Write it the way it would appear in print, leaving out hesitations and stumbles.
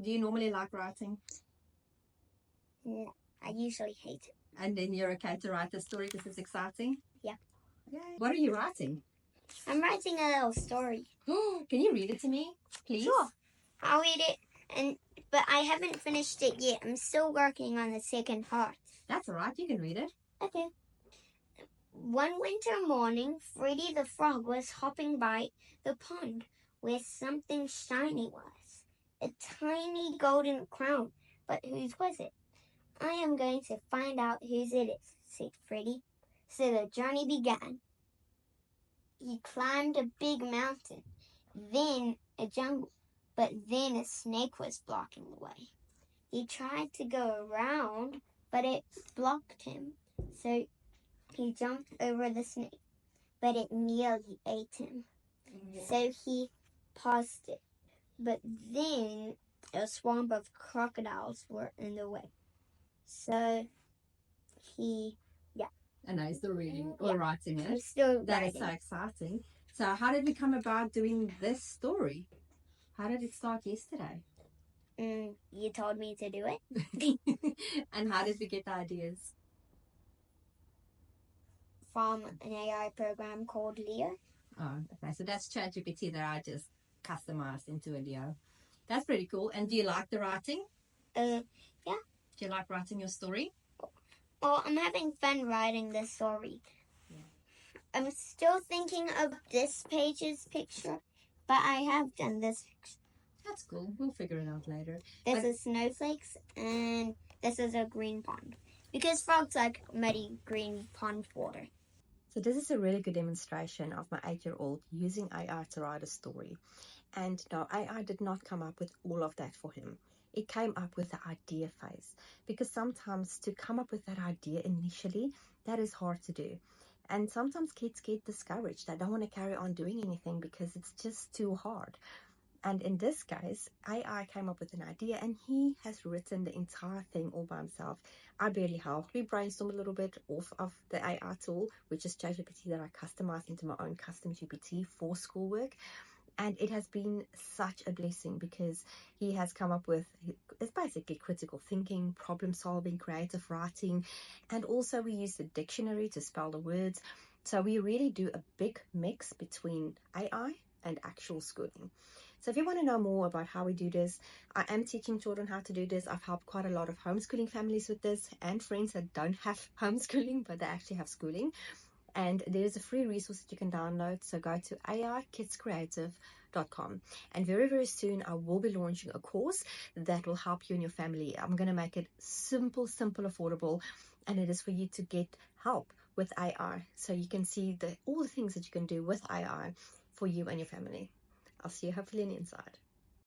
Do you normally like writing? No, I usually hate it. And then you're okay to write the story because it's exciting? Yeah. Yay. What are you writing? I'm writing a little story. Can you read it to me, please? Sure. I'll read it, but I haven't finished it yet. I'm still working on the second part. That's all right. You can read it. Okay. One winter morning, Freddy the Frog was hopping by the pond where something shiny was. A tiny golden crown. But whose was it? I am going to find out whose it is, said Freddy. So the journey began. He climbed a big mountain, then a jungle, but then a snake was blocking the way. He tried to go around, but it blocked him. So he jumped over the snake, but it nearly ate him. So he paused it. But then a swamp of crocodiles were in the way. So he, And I still reading or writing I'm it. still That is writing. so exciting. So how did we come about doing this story? How did it start yesterday? You told me to do it. And how did we get the ideas? From an AI program called Leo. Oh, okay. So that's ChatGPT that I just customized into a Leo. That's pretty cool. And do you like the writing? Yeah. Do you like writing your story? Well, I'm having fun writing this story. Yeah. I'm still thinking of this page's picture, but I have done this picture. That's cool. We'll figure it out later. This is snowflakes, and this is a green pond. Because frogs like muddy green pond water. So this is a really good demonstration of my 8-year-old using AI to write a story. And no, AI did not come up with all of that for him. It came up with the idea phase, because sometimes to come up with that idea initially, that is hard to do. And sometimes kids get discouraged. They don't want to carry on doing anything because it's just too hard. And in this case, AI came up with an idea and he has written the entire thing all by himself. I barely helped. We brainstormed a little bit off of the AI tool, which is ChatGPT, that I customized into my own custom GPT for schoolwork. And it has been such a blessing because he has come up with, it's basically critical thinking, problem solving, creative writing, and also we use the dictionary to spell the words. So we really do a big mix between AI and actual schooling. So if you want to know more about how we do this, I am teaching children how to do this. I've helped quite a lot of homeschooling families with this and friends that don't have homeschooling, but they actually have schooling. And there's a free resource that you can download. So go to aikidscreative.com. And very, very soon I will be launching a course that will help you and your family. I'm going to make it simple, affordable. And it is for you to get help with AI. So you can see all the things that you can do with AI for you and your family. I'll see you hopefully on the inside.